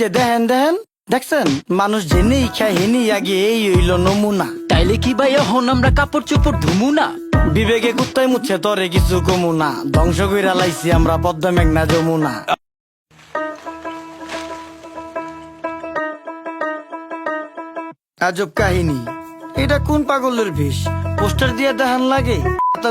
যে দেখেন দেখেন দেখছেন মানুষ জেনেই খায় হেনেই আগে এই হইল নমুনা। তাইলে কি ভাই এখন আমরা কাপড় চোপড় ধুমু না? বিবেকে কুত্তায় মুচ্ছে তরে কিছু কমু না, ধ্বংস কইরা লাইছি আমরা পদ্মা মেঘনা যমুনা। আজব কাহিনী, এটা কোন পাগলের বেশ? পোস্টার দিয়ে দেখান লাগে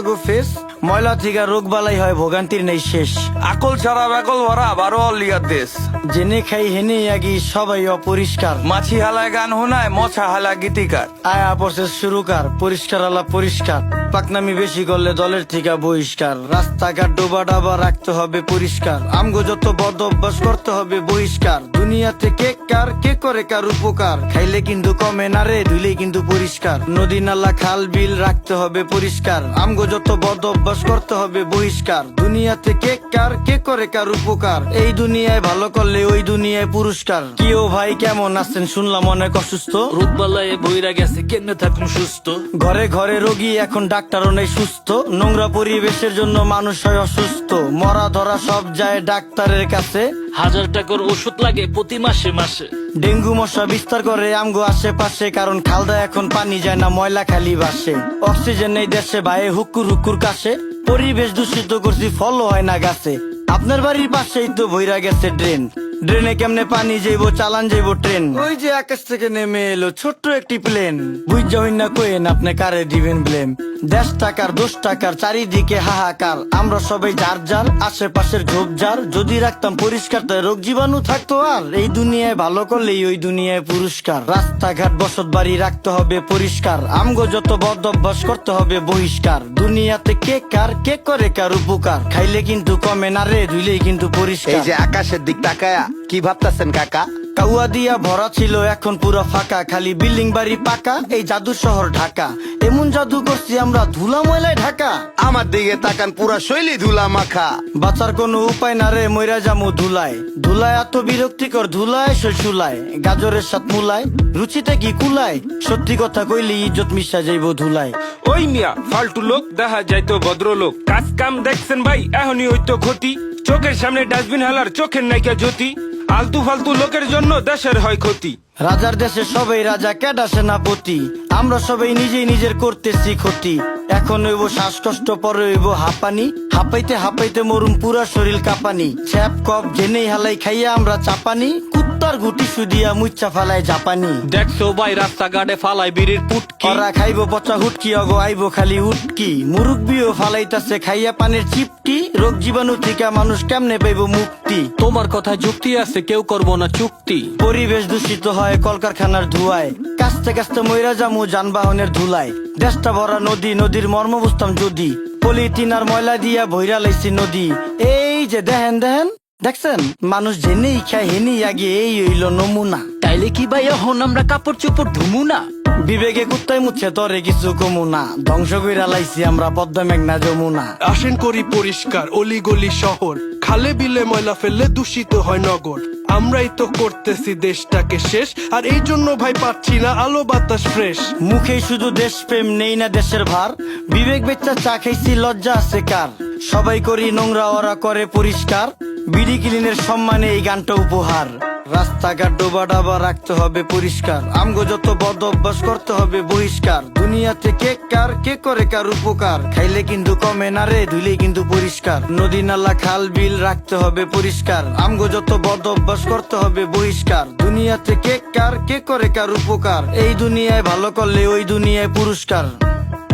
গো ফেস, ময়লা থেকে রোগ বালাই হয় ভোগান্তির নেই শেষ। আকল ছাড়া বেকল ভরা বারো অলিয়ার দেশ। জেনে খাই হেনে আগি সবাই অপরিষ্কার, মাছি হালায় গান হোনায় মছা হালা গীতিকার। আয়া প্রসেস শুরুকার, পরিষ্কার আলা পরিষ্কার, পাকনামি বেশি করলে দলের থেকে বহিষ্কার। রাস্তাঘাট ডোবা ডাবা রাখতে হবে পরিষ্কার, আমগো যত বদ অভ্যাস করতে হবে বহিষ্কার। দুনিয়াতে কে কার কে করে কার উপকার, খাইলে কিন্তু কমে না রে ধুইলে কিন্তু পরিষ্কার। নদী নালা খাল বিল রাখতে হবে পরিষ্কার, আমগো যত বদ অভ্যাস করতে হবে বহিষ্কার। দুনিয়াতে কে কার কে করে কার উপকার, এই দুনিয়ায় ভালো করলে ওই দুনিয়ায় পুরস্কার। কি ও ভাই কেমন আছেন, শুনলাম অনেক অসুস্থ। রোগবালায় বইরা গেছে কেমনে থাকুন সুস্থ? ঘরে ঘরে রোগী এখন ডাক্তারও নেই সুস্থ, নোংরা পরিবেশের জন্য মানুষ হয় অসুস্থ। মরা ধরা সব যায় ডাক্তারের কাছে, 1000 টাকার ওষুধ লাগে প্রতি মাসে মাসে। ডেঙ্গু মশা বিস্তার করে আমগো আশেপাশে, কারণ খালদা এখন পানি যায় না ময়লা খালি বাসে। অক্সিজেন নেই দেশে ভাই হুকুর হুকুর কাশে, পরিবেশ দূষিত করছি ফলও হয় না গাছে। আপনার বাড়ির পাশেই তো বইরা গেছে ড্রেন, ড্রেনে কেমনে পানি যাইবো চালান যাইবো ট্রেন। ওই যে আকাশ থেকে নেমে এলো ছোট্ট একটি প্লেন, বুঝা হইন না কইেন আপনি কারে দিবেন ব্লেম। 10 টাকার 10 টাকার চারিদিকে হাহাকার, আমরা সবাই যার যার আশেপাশের ঝোপঝাড় যদি রাখতাম পরিষ্কার তাই রোগ জীবাণু থাকতো আর। এই দুনিয়ায় ভালো করলেই ওই দুনিয়ায় পুরস্কার। রাস্তাঘাট বসত বাড়ি রাখতে হবে পরিষ্কার, আমগো যত বদ অভ্যাস করতে হবে বহিষ্কার। দুনিয়াতে কে কার কে করে কার উপকার, খাইলে কিন্তু কমে না রে ধুইলেই কিন্তু এই পরিষ্কার। যে আকাশের দিক তাকায়া কি ভাবতাছেন কাকা? কাউয়া দিয়া ভরা ছিল এখন পুরো ফাঁকা, খালি বিল্ডিং বাড়ি পাকা এই জাদু শহর ঢাকা। এমন জাদু করছি আমরা ধুলা ময়লায় ঢাকা। আমার দিকে তাকান পুরা শৈলী ধুলা মাখা। বাঁচার কোনো উপায় না রে মইরা জামু ধুলায়, ধুলায় এত বিরক্তিকর ধুলায় শৈশুলায়। গাজরের সাথ মুলায় রুচিতে কি কুলায়, সত্যি কথা কইলি ইজ্জত মিশা যাইব ধুলায়। ওই মিয়া ফালতু লোক দেখা যাইতো ভদ্রলোক, কাজ কাম দেখছেন ভাই এখনই হইতো ক্ষতি। চোখের সামনে ডাস্টবিন হালার চোখের নাইকা জ্যোতি, আলতু ফালতু লোকের জন্য দেশের হয় ক্ষতি। রাজার দেশে সবাই রাজা কেডা সেনাপতি, আমরা সবাই নিজেই নিজের করতেছি ক্ষতি। এখন হইব শ্বাসকষ্ট পরে হইব হাঁপানি, হাঁপাইতে হাঁপাইতে মরুম পুরা শরীর কাঁপানি। ছ্যাপ কপ জেনেই হালাই খাইয়া আমরা চাপানি, কুত্তার গুটি সুদিয়া মুচ্চা ফালায় জাপানি। দেখছো ভাই রাস্তাঘাটে ফালাই বিড়ির পুটকি, ওরা খাইব পচা হুটকি অগো আইব খালি উটকি। মুরুব্বিও ফালাইতাছে খাইয়া পানের চিপটি, রোগ জীবাণু থেকে মানুষ কেমনে পাইব মুক্তি। তোমার কথা যুক্তি আছে কেউ করবো না চুক্তি। পরিবেশ দূষিত হয় কলকারখানার ধুয়ায়, কাস্তে কাস্তে মইরা জামু যানবাহনের ধুলায়। দেশটা ভরা নদী, নদীর মর্ম বুঝতাম যদি, পলিথিন আর ময়লা দিয়া ভইরা লাইছি নদী। এই যে দেখেন দেখেন দেখছেন মানুষ জেনেই খায় হেনেই আগে এই হইল নমুনা। তাইলে কি ভাই এখন আমরা কাপড় চোপড় ধুমু না? বিবেকে কুত্তায় মুচ্ছে তরে কিছু কমু না, ধ্বংস কইরা লাইছি আমরা পদ্মা মেঘনা যমুনা। আসেন করি পরিষ্কার অলি গলি শহর, খালে বিলে ময়লা ফেললে দূষিত হয় নগর। আমরাই তো করতেছি দেশটাকে শেষ, আর এই জন্য ভাই পাচ্ছি না আলো বাতাস ফ্রেশ। মুখে শুধু দেশ প্রেম নেই না দেশের ভার, বিবেক বেচ্চা চা খাইছি লজ্জা আছে কার। সবাই করি নোংরা ওরা করে পরিষ্কার, বিডি ক্লিনের সম্মানে এই গানটা উপহার। রাস্তাঘাট ডোবা ডাবা রাখতে হবে পরিষ্কার, আমগো যত বদ অভ্যাস করতে হবে বহিষ্কার। দুনিয়াতে কে কার কে করে কার উপকার, খাইলে কিন্তু কমে না রে ধুইলেই কিন্তু পরিষ্কার। নদী নালা খাল বিল রাখতে হবে পরিষ্কার, আমগো যত বদ অভ্যাস করতে হবে বহিষ্কার। দুনিয়াতে কে কার কে করে কার উপকার, এই দুনিয়ায় ভালো করলে ওই দুনিয়ায় পুরস্কার।